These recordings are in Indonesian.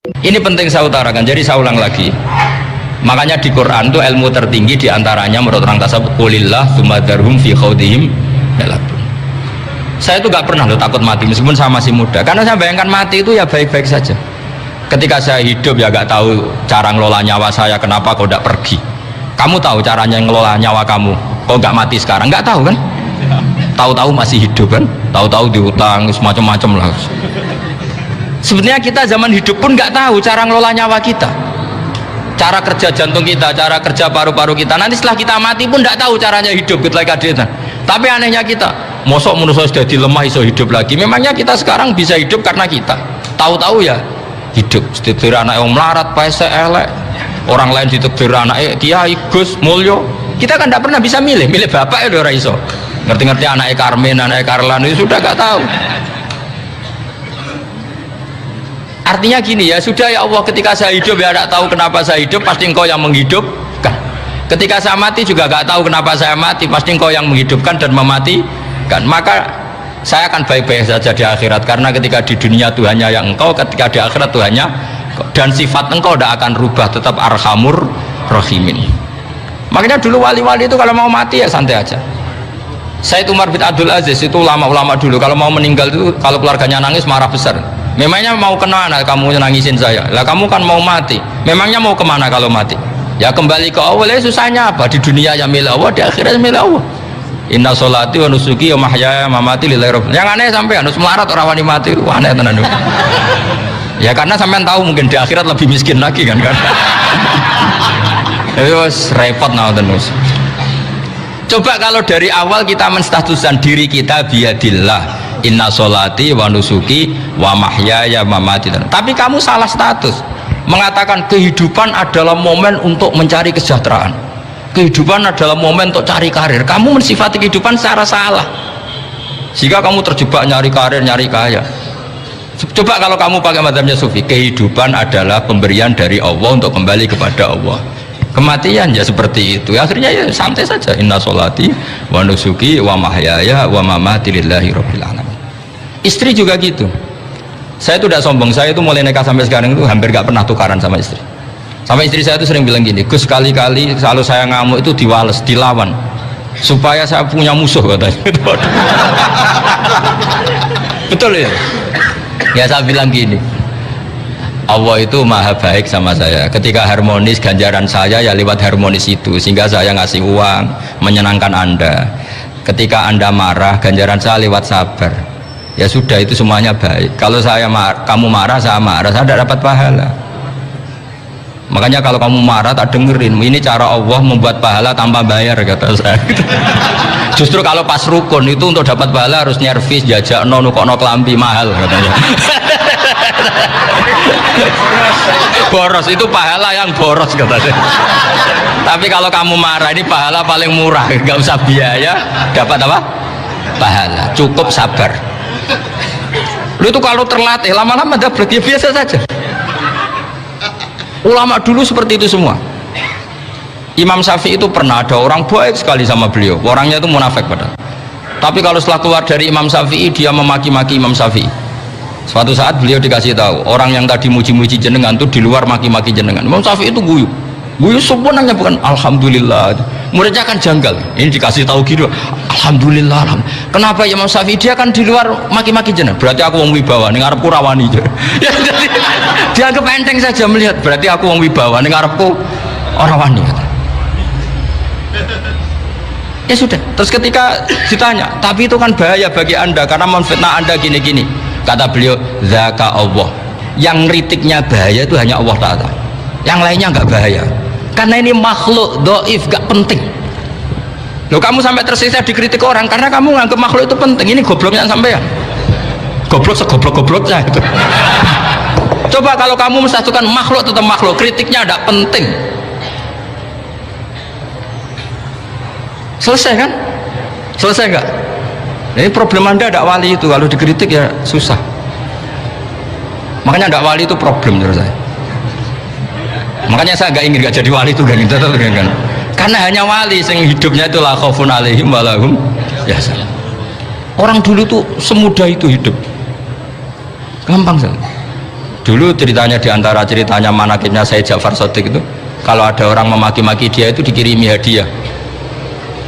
Ini penting saya utarakan, jadi saya ulang lagi. Makanya di Quran itu ilmu tertinggi diantaranya menurut orang tasawuf qulillah tsummadarhum fi khaudihim yalabun. Saya itu gak pernah loh takut mati meskipun saya masih muda, karena saya bayangkan mati itu ya baik-baik saja. Ketika saya hidup ya gak tahu cara ngelola nyawa saya, kenapa kok gak pergi. Kamu tahu caranya ngelola nyawa kamu, kok gak mati sekarang? Gak tahu kan? Tahu-tahu masih hidup kan? Tahu-tahu diutang semacam-macam lah. Sebenarnya kita zaman hidup pun nggak tahu cara ngelola nyawa kita, cara kerja jantung kita, cara kerja paru-paru kita. Nanti setelah kita mati pun nggak tahu caranya hidup gitu lagi. Tapi anehnya kita, mosok manusia sudah dilemah iso hidup lagi. Memangnya kita sekarang bisa hidup karena kita tahu-tahu ya hidup. Ditetir anak yang melarat, pese elek, orang lain ditetir anak Kiai Gus Mulyo. Kita kan nggak pernah bisa milih bapak ya udah iso. Ngerti-ngerti anaknya Karmen, anaknya Karlan itu sudah nggak tahu. Artinya gini ya, sudah ya Allah, ketika saya hidup ya tidak tahu kenapa saya hidup, pasti engkau yang menghidupkan. Ketika saya mati juga gak tahu kenapa saya mati, pasti engkau yang menghidupkan dan mematikan. Maka saya akan baik-baik saja di akhirat, karena ketika di dunia Tuhannya yang engkau, ketika di akhirat Tuhannya, dan sifat engkau tidak akan rubah, tetap arhamur rahimin. Makanya dulu wali-wali itu kalau mau mati ya santai aja. Sayyid Umar bin Abdul Aziz itu ulama-ulama dulu kalau mau meninggal itu, kalau keluarganya nangis marah besar. Memangnya mau kemana kamu nangisin saya? Lah kamu kan mau mati. Memangnya mau kemana kalau mati? Ya kembali ke Allah. Ya susahnya apa? Di dunia ya milik Allah, di akhirat milik Allah. Inna sholati wa nusuki wa mahyaya wa mamati lillahi rabbil. Yang aneh sampai harus melarat orang wani mati, aneh tenan. Ya karena sampean tahu mungkin di akhirat lebih miskin lagi kan. Terus repot nah terus. Coba kalau dari awal kita menstatuskan diri kita biadillah, inna sholati wa nusuki wa mahyaya wa mamati. Tapi kamu salah status, mengatakan kehidupan adalah momen untuk mencari kesejahteraan, kehidupan adalah momen untuk cari karir. Kamu mensifati kehidupan secara salah, jika kamu terjebak nyari karir, nyari kaya. Coba kalau kamu pakai mazhabnya Sufi, kehidupan adalah pemberian dari Allah untuk kembali kepada Allah. Kematian ya seperti itu, akhirnya ya santai saja. Inna sholati wa nusuki wa mahyaya wa mamati lillahi rabbil alamin. Istri juga gitu. Saya itu tidak sombong, saya itu mulai nikah sampai sekarang itu hampir gak pernah tukaran sama istri. Sampai istri saya itu sering bilang gini, Gus sekali-kali kalau saya ngamuk itu diwales, dilawan supaya saya punya musuh katanya. Betul ya? Ya saya bilang gini, Allah itu maha baik sama saya. Ketika harmonis, ganjaran saya ya lewat harmonis itu, sehingga saya ngasih uang menyenangkan Anda. Ketika Anda marah, ganjaran saya lewat sabar. Ya sudah, itu semuanya baik. Kalau kamu marah, saya tidak dapat pahala. Makanya kalau kamu marah tak dengerin, ini cara Allah membuat pahala tanpa bayar, kata saya. Justru kalau pas rukun itu untuk dapat pahala harus nyervis, jajak nukokno kelambi mahal katanya. Boros itu pahala yang boros katanya. Tapi kalau kamu marah, ini pahala paling murah, nggak usah biaya, dapat apa? Pahala, cukup sabar. Lu itu kalau terlatih lama-lama dapat, ya biasa saja. Ulama dulu seperti itu semua. Imam Syafi'i itu pernah ada orang baik sekali sama beliau, orangnya itu munafik padahal. Tapi kalau setelah keluar dari Imam Syafi'i, dia memaki-maki Imam Syafi'i. Suatu saat beliau dikasih tahu, orang yang tadi muji-muji jenengan itu di luar maki-maki jenengan. Imam Syafi'i itu guyu sebenarnya bukan alhamdulillah. Muridnya kan janggal, ini dikasih tahu gitu, alhamdulillah, alhamdulillah. Kenapa Imam Syafi'i? Dia kan di luar maki-maki jenengan, berarti aku wong wibawa, ning ngarepku rawani. Ya, jadi dianggap enteng saja melihat, berarti aku wong wibawa, ning ngarepku orang wani. Ya sudah, terus ketika ditanya, tapi itu kan bahaya bagi Anda karena memfitnah Anda gini-gini. Kata beliau, zaka Allah, yang ngeritiknya bahaya itu hanya Allah Ta'ala, yang lainnya nggak bahaya, karena ini makhluk doif, gak penting. Loh, kamu sampai tersiksa dikritik orang karena kamu nganggap makhluk itu penting. Ini gobloknya sampai ya, goblok segoblok-gobloknya itu. Coba kalau kamu mensatukan makhluk tetap makhluk, kritiknya tidak penting, selesai kan? Selesai nggak? Ini problem Anda tidak wali itu, kalau dikritik ya susah. Makanya tidak wali itu problem menurut saya. Makanya saya nggak ingin nggak jadi wali itu kan, karena hanya wali yang hidupnya itu la khaufun alaihim wa lahum yahzanun. Orang dulu tuh semudah itu hidup, gampang sekali. Dulu ceritanya, diantara ceritanya manakibnya Sayyid Ja'far Shadiq itu, kalau ada orang memaki-maki dia itu dikirimi hadiah.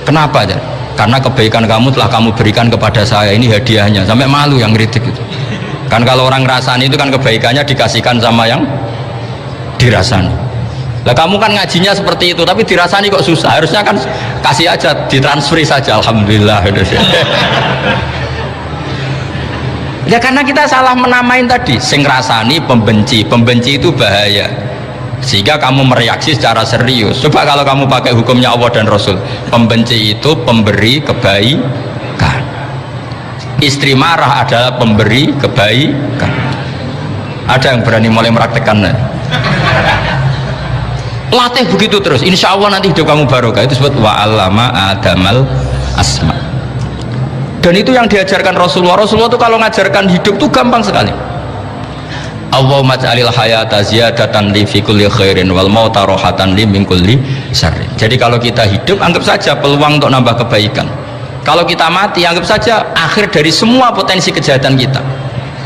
Kenapa ya? Karena kebaikan kamu telah kamu berikan kepada saya, ini hadiahnya. Sampai malu yang kritik itu. Kan kalau orang ngerasani itu kan kebaikannya dikasihkan sama yang dirasani. Lah kamu kan ngajinya seperti itu, tapi dirasani kok susah. Harusnya kan kasih aja, ditransferi saja. Alhamdulillah. Ya karena kita salah menamain tadi, sing rasani pembenci. Pembenci itu bahaya, sehingga kamu mereaksi secara serius. Coba kalau kamu pakai hukumnya Allah dan Rasul, pembenci itu pemberi kebaikan, istri marah adalah pemberi kebaikan. Ada yang berani mulai meraktekan? Latih begitu terus, insya Allah nanti hidup kamu barokah. Itu disebut wa'allama adamal asma. Dan itu yang diajarkan Rasulullah. Rasulullah itu kalau ngajarkan hidup itu gampang sekali. Allahumma ja'alil hayata ziyadatan li fi kulli khairin wal mauta rohatan li min kulli syarrin. Jadi kalau kita hidup, anggap saja peluang untuk nambah kebaikan. Kalau kita mati, anggap saja akhir dari semua potensi kejahatan kita.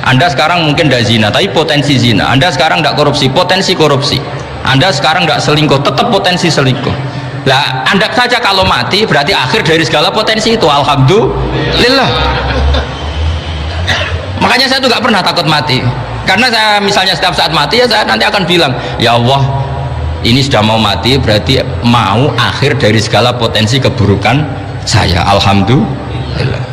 Anda sekarang mungkin tidak zina, tapi potensi zina. Anda sekarang tidak korupsi, potensi korupsi. Anda sekarang tidak selingkuh, tetap potensi selingkuh. Lah, Anda saja kalau mati berarti akhir dari segala potensi itu. Alhamdulillah. Makanya saya tuh gak pernah takut mati. Karena saya misalnya setiap saat mati, ya saya nanti akan bilang, ya Allah, ini sudah mau mati, berarti mau akhir dari segala potensi keburukan saya. Alhamdulillah.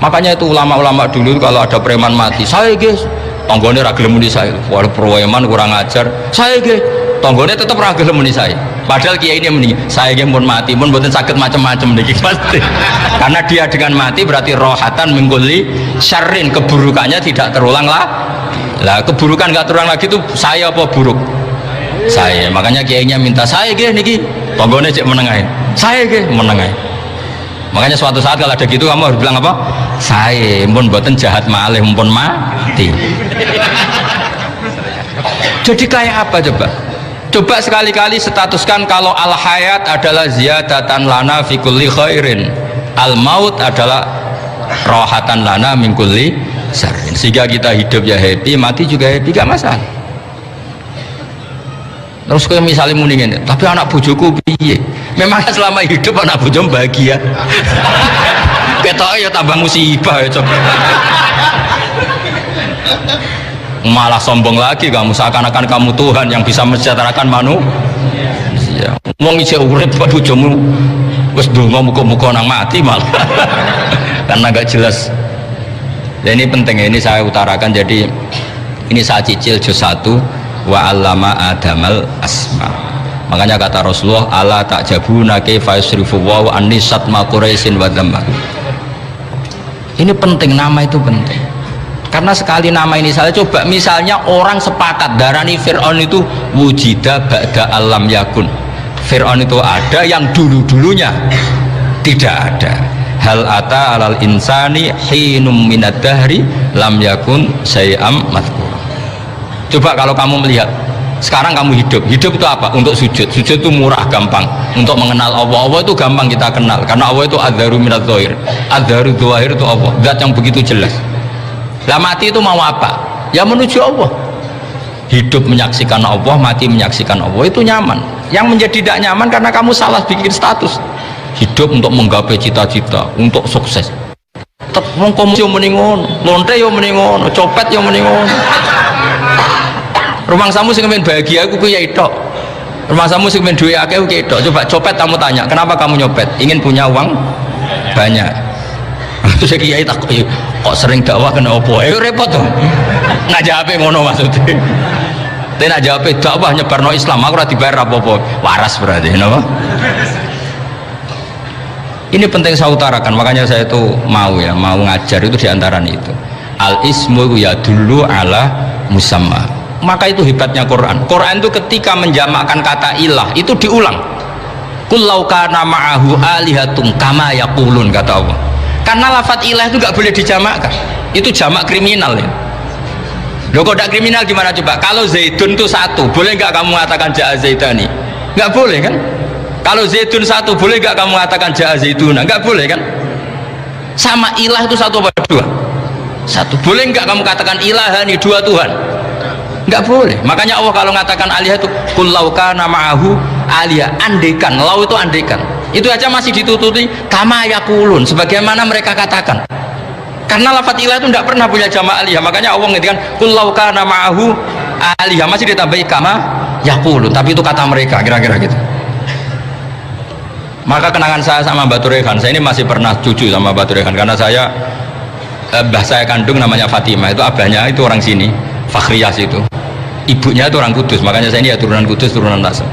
Makanya itu ulama-ulama dulu kalau ada preman mati, saya guys, tonggone ragil muni saya, walau preman kurang ajar, saya guys, tonggone tetap ragil muni saya. Padahal kiai ini mending saya yang pun mati pun buatan sakit macam-macam nih pasti. Karena dia dengan mati berarti rohatan mengguli syarrin, keburukannya tidak terulang lah. Lah keburukan nggak terulang lagi itu saya apa buruk? Saya. Makanya kiainya minta saya gih niki tonggone cek menengai. Saya gih menengai. Makanya suatu saat kalau ada gitu kamu harus bilang apa? Saya pun buatan jahat malih pun mati. Jadi kayak apa coba? Coba sekali-kali statuskan kalau al-hayat adalah ziyadatan lana fi kulli khairin, al-maut adalah rohatan lana min kulli syarrin. Sehingga kita hidup ya happy, mati juga happy, gak masalah. Terus kayak misalnya mendingin, tapi anak bojoku piye? Memangnya selama hidup anak bojo bahagia? Ketok ya tambah musibah ya coba. Malah sombong lagi kamu, seakan-akan kamu Tuhan yang bisa mensejahterakan manusia. Wong isih urip bojomu wis ndonga muga-muga nang mati malah. Karena gak jelas. Dan ini penting, ini saya utarakan. Jadi ini saya cicil juz 1 wa 'allama adamal asma. Makanya kata Rasulullah, ala ta'jabuna kaifa yusrifu wa annisat ma quraisin wa dhamma. Ini penting, nama itu penting. Karena sekali nama ini salah, coba misalnya orang sepakat darani Fir'aun itu wujida ba'da alam yakun. Fir'aun itu ada yang dulu-dulunya tidak ada. Hal ata alal insani hinum minad dahri lam yakun syai'am madhkur. Coba kalau kamu melihat sekarang kamu hidup itu apa? Untuk sujud. Sujud itu murah, gampang. Untuk mengenal Allah, Allah itu gampang kita kenal. Karena Allah itu adzaru minadz dzahir. Adzaru dzahir itu Allah, zat yang begitu jelas. Lah mati itu mau apa? Ya menuju Allah. Hidup menyaksikan Allah, mati menyaksikan Allah, itu nyaman. Yang menjadi tidak nyaman karena kamu salah bikin status. Hidup untuk menggapai cita-cita, untuk sukses. Tetap mengkomunikasi yo meningon, lonte yo meningon, copet yo meningon. Rumah samu sing men bahagia aku ya itu. Rumah samu sing men duwe akeh ku itu. Coba copet kamu tanya, kenapa kamu nyopet? Ingin punya uang banyak. Terus saya kiai tak kok sering dakwah kena opo? Repot tuh. Nggak jawab ngono maksudnya. Tapi nak jawab dakwah nyebarno Islam, aku ora dibayar apa-apa. Waras berarti, napa? Ini penting saya utarakan, makanya saya itu mau ngajar itu diantara itu. Al ismu ya dulu ala musamma. Maka itu hebatnya Quran. Quran itu ketika menjamakkan kata ilah itu diulang. Kullau kana ma'ahu alihatum kama yaqulun, kata Allah. Karena lafadz ilah itu nggak boleh dijamakkan, itu jamak kriminal ya. Loh kok tidak kriminal gimana coba? Kalau Zaidun itu satu, boleh nggak kamu mengatakan ja'a Zaidani? Nggak boleh kan? Kalau Zaidun satu, boleh nggak kamu mengatakan ja'a Zaiduna? Nggak boleh kan? Sama ilah itu satu apa dua? Satu. Boleh nggak kamu katakan ilahani, dua Tuhan? Nggak boleh. Makanya Allah kalau mengatakan alihah itu qul law kana ma'ahu alihah, andekan. Lau itu andekan. Itu aja masih ditututi kama yaqulun, sebagaimana mereka katakan. Karena lafaz ilah itu tidak pernah punya jama' alihah. Makanya Allah menghentikan qul law kana ma'ahu alihah, masih ditambahi kama yaqulun, tapi itu kata mereka, kira-kira gitu. Maka kenangan saya sama Mbak Turehan, saya ini masih pernah cucu sama Mbak Turehan karena saya mbah saya kandung namanya Fatimah, itu abahnya itu orang sini, Fakhriyas itu, ibunya itu orang Kudus, makanya saya ini ya turunan Kudus, turunan Nasr.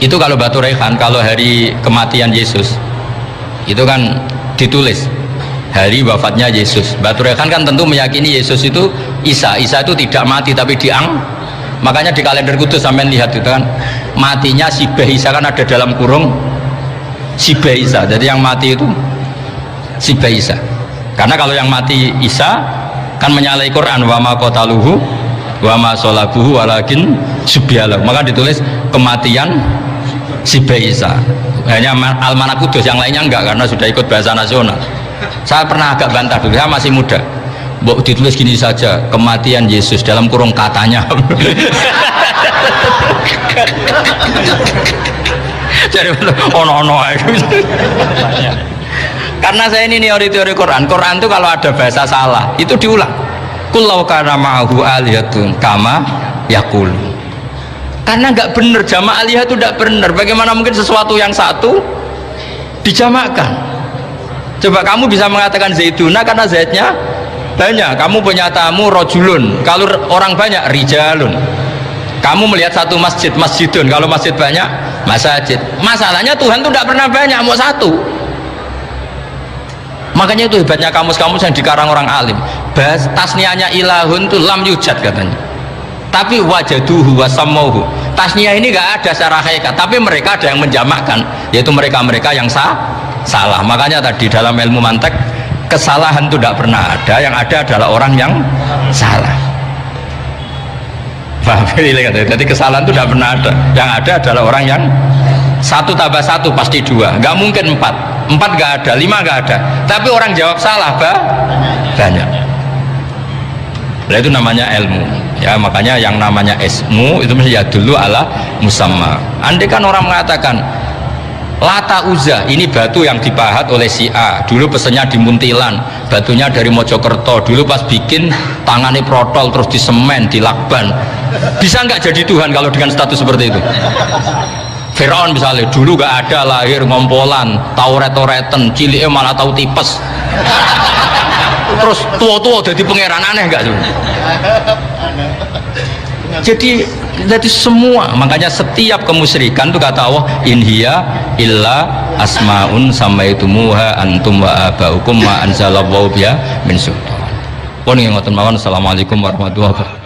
Itu kalau Mbak Turehan, kalau hari kematian Yesus itu kan ditulis hari wafatnya Yesus. Mbak Turehan kan tentu meyakini Yesus itu Isa itu tidak mati tapi makanya di kalender Kudus sampai lihat itu kan matinya Sibah Isa, kan ada dalam kurung Sibah Isa, jadi yang mati itu Sibah Isa. Karena kalau yang mati Isa kan menyalahi Quran, wa ma qataluhu wa ma sholabuhu walakin subyalah, maka ditulis kematian Sibah Isa. Hanya Almanak Kudus, yang lainnya enggak karena sudah ikut bahasa nasional. Saya pernah agak bantah dulu, saya masih muda, ditulis gini saja, kematian Yesus dalam kurung katanya. Jadi ono karena saya ini teori Quran itu kalau ada bahasa salah itu diulang, qul law kana ma'ahu alihatun kama yaqul. Karena nggak benar, jama' alihah itu nggak benar. Bagaimana mungkin sesuatu yang satu dijamakkan? Coba kamu bisa mengatakan zaituna karena zaitnya banyak, kamu punya tamu rojulun, kalau orang banyak rijalun. Kamu melihat satu masjid, masjidun, kalau masjid banyak masajid. Masalahnya Tuhan itu tidak pernah banyak, mau satu. Makanya itu hebatnya kamus-kamus yang dikarang orang alim. Bahas tasniahnya ilahun itu lam yujad katanya, tapi wajaduhu wasamauhu. Tasniah ini nggak ada secara hakikat, tapi mereka ada yang menjamakkan, yaitu mereka yang salah. Makanya tadi dalam ilmu mantek, kesalahan itu tidak pernah ada, yang ada adalah orang yang salah. Jadi kesalahan itu tidak pernah ada, yang ada adalah orang yang satu tambah satu pasti dua, nggak mungkin empat nggak ada, lima nggak ada, tapi orang jawab salah banyak. Nah, itu namanya ilmu ya. Makanya yang namanya ismu itu mesti ya dulu ala musamma. Andai kan orang mengatakan Lata Uzza ini batu yang dipahat oleh si A, dulu pesennya di Muntilan, batunya dari Mojokerto, dulu pas bikin tangannya protol terus disemen, dilakban. Bisa nggak jadi Tuhan kalau dengan status seperti itu? Firaun misalnya dulu nggak ada, lahir ngompolan, tahu retoretan, ciliknya malah tahu tipes, terus tua-tua jadi pangeran, aneh nggak tuh? Jadi semua, makanya setiap kemusyrikan itu kata Allah, in hiya illa asmaun samaitumuha antum wa abaukum ma anzalallahu biha min sultan. Pun yang ngoten mawon. Assalamualaikum warahmatullahi wabarakatuh.